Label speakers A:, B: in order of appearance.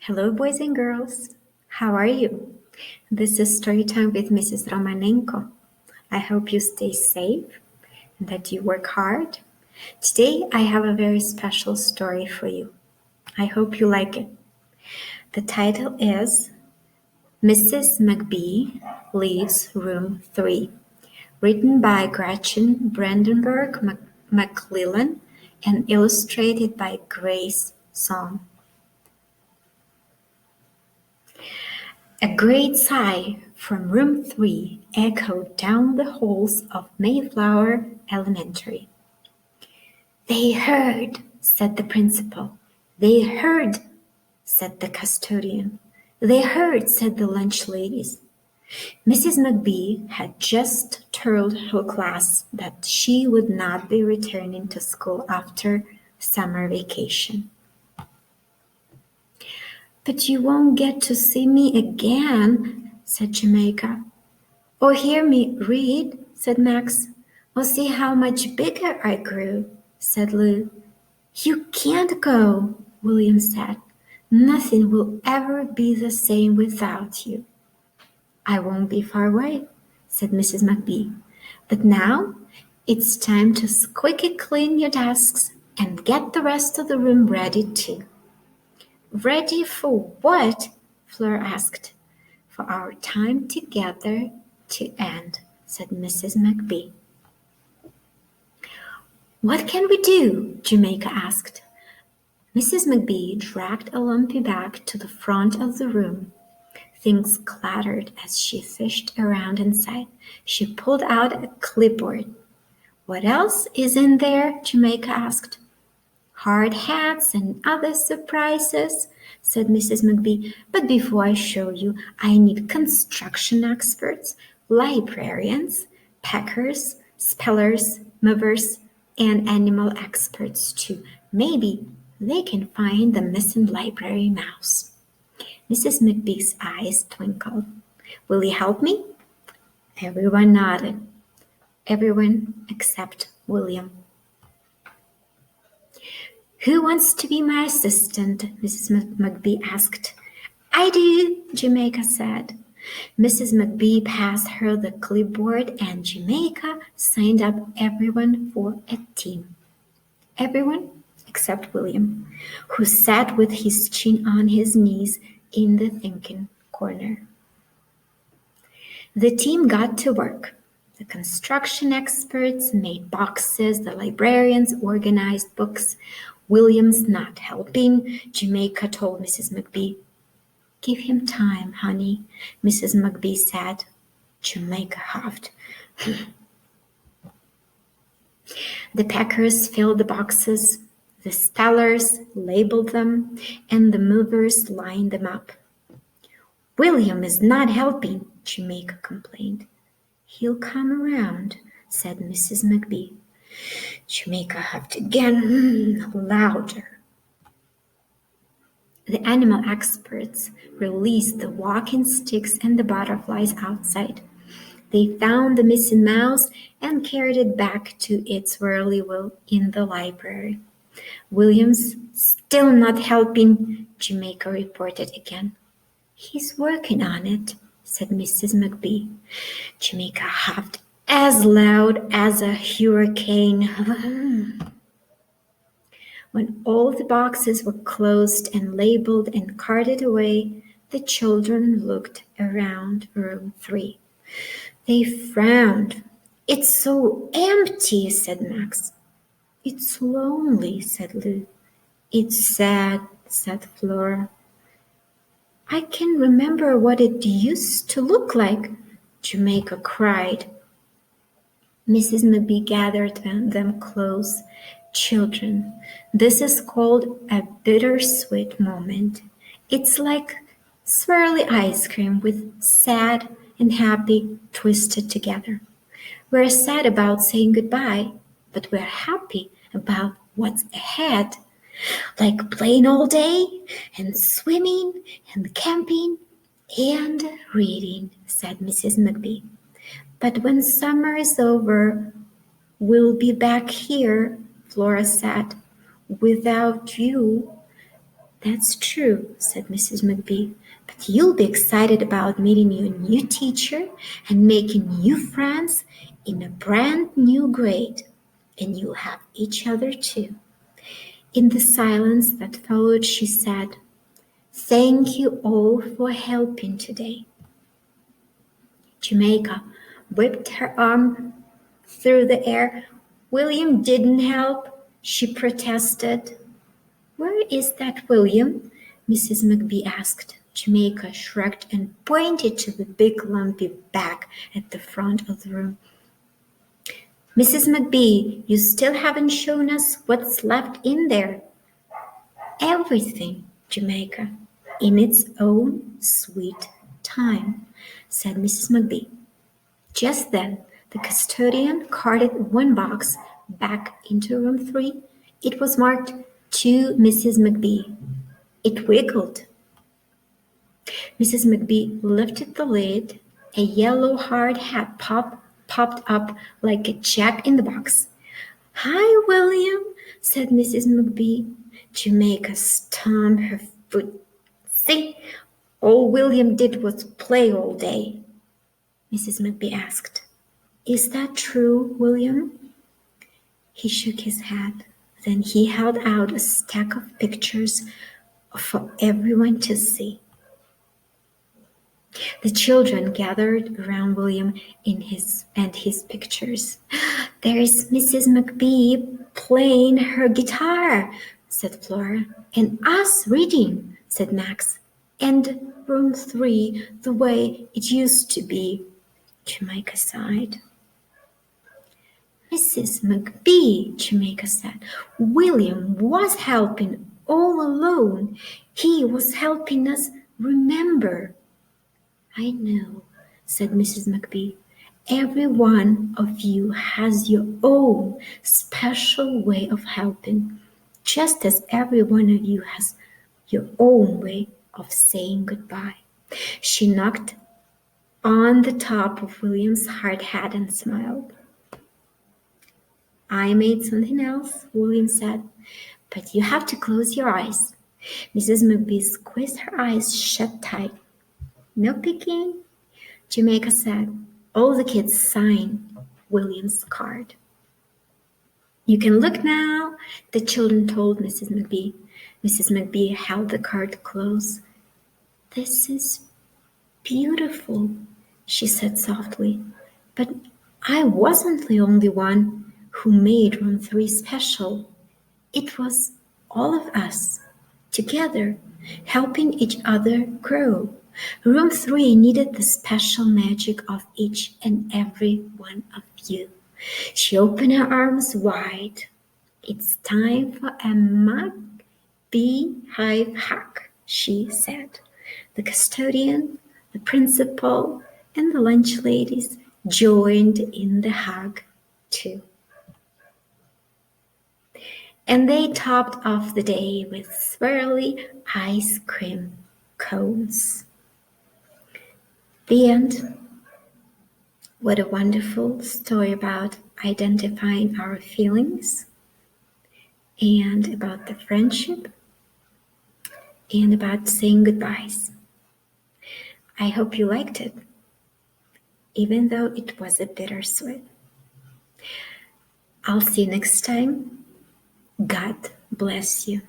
A: Hello, boys and girls. How are you? This is Storytime with Mrs. Romanenko. I hope you stay safe and that you work hard. Today, I have a very special story for you. I hope you like it. The title is Mrs. McBee Leaves Room 3, written by Gretchen Brandenburg McClellan and illustrated by Grace Song. A great sigh from room 3 echoed down the halls of Mayflower Elementary. "They heard," said the principal. "They heard," said the custodian. "They heard," said the lunch ladies. Mrs. McBee had just told her class that she would not be returning to school after summer vacation. "But you won't get to see me again," said Jamaica. "Or hear me read," said Max. "Or see how much bigger I grew," said Lou. "You can't go," William said. "Nothing will ever be the same without you." "I won't be far away," said Mrs. McBee. "But now it's time to squeaky clean your desks and get the rest of the room ready too." "Ready for what?" Fleur asked. "For our time together to end," said Mrs. McBee. "What can we do?" Jamaica asked. Mrs. McBee dragged a lumpy bag to the front of the room. Things clattered as she fished around inside. She pulled out a clipboard. "What else is in there?" Jamaica asked. "Hard hats and other surprises," said Mrs. McBee. "But before I show you, I need construction experts, librarians, packers, spellers, movers, and animal experts too. Maybe they can find the missing library mouse." Mrs. McBee's eyes twinkled. "Will you help me?" Everyone nodded. Everyone except William. "Who wants to be my assistant?" Mrs. McBee asked. "I do," Jamaica said. Mrs. McBee passed her the clipboard and Jamaica signed up everyone for a team. Everyone except William, who sat with his chin on his knees in the thinking corner. The team got to work. The construction experts made boxes, the librarians organized books. William's not helping, Jamaica told Mrs. McBee. "Give him time, honey," Mrs. McBee said. Jamaica huffed. The packers filled the boxes, the spellers labeled them, and the movers lined them up. "William is not helping," Jamaica complained. "He'll come around," said Mrs. McBee. Jamaica huffed again, louder. The animal experts released the walking sticks and the butterflies outside. They found the missing mouse and carried it back to its whirlywheel in the library. "William's still not helping," Jamaica reported again. "He's working on it," said Mrs. McBee. Jamaica huffed as loud as a hurricane. When all the boxes were closed and labeled and carted away, the children looked around room 3. They frowned. "It's so empty," said Max. "It's lonely," said Lou. "It's sad," said Flora. "I can remember what it used to look like," Jamaica cried. Mrs. McBee gathered them close. "Children, this is called a bittersweet moment. It's like swirly ice cream with sad and happy twisted together. We're sad about saying goodbye, but we're happy about what's ahead. Like playing all day and swimming and camping and reading," said Mrs. McBee. "But when summer is over, we'll be back here," Flora said. "Without you." That's true, said Mrs. McBee. But you'll be excited about meeting your new teacher and making new friends in a brand new grade. And you'll have each other too. In the silence that followed, she said, "Thank you all for helping today." Jamaica whipped her arm through the air. "William didn't help," she protested. "Where is that William?" Mrs. McBee asked. Jamaica shrugged and pointed to the big lumpy bag at the front of the room. "Mrs. McBee, you still haven't shown us what's left in there." "Everything, Jamaica, in its own sweet time," said Mrs. McBee. Just then the custodian carted one box back into room 3. It was marked "To Mrs. McBee." It wiggled. Mrs. McBee lifted the lid. A yellow hard hat popped up like a jack-in-the-box. "Hi, William," said Mrs. McBee. Jamaica stamped her foot. "See, all William did was play all day." Mrs. McBee asked, "Is that true, William?" He shook his head. Then he held out a stack of pictures for everyone to see. The children gathered around William and his pictures. "There's Mrs. McBee playing her guitar," said Flora. "And us reading," said Max. "And room 3 the way it used to be," Jamaica sighed. "Mrs. McBee," Jamaica said, "William was helping all alone. He was helping us remember." "I know," said Mrs. McBee. "Every one of you has your own special way of helping, just as every one of you has your own way of saying goodbye." She knocked on the top of William's hard hat and smiled. "I made something else," William said, "but you have to close your eyes." Mrs. McBee squeezed her eyes shut tight. "No peeking," Jamaica said. All the kids signed William's card. "You can look now," the children told Mrs. McBee. Mrs. McBee held the card close. "This is beautiful," she said softly. "But I wasn't the only one who made room 3 special. It was all of us, together, helping each other grow. Room 3 needed the special magic of each and every one of you." She opened her arms wide. "It's time for a McBee hug," she said. The custodian, the principal, and the lunch ladies joined in the hug too. And they topped off the day with swirly ice cream cones. The end. What a wonderful story about identifying our feelings and about the friendship and about saying goodbyes. I hope you liked it, even though it was a bittersweet. I'll see you next time. God bless you.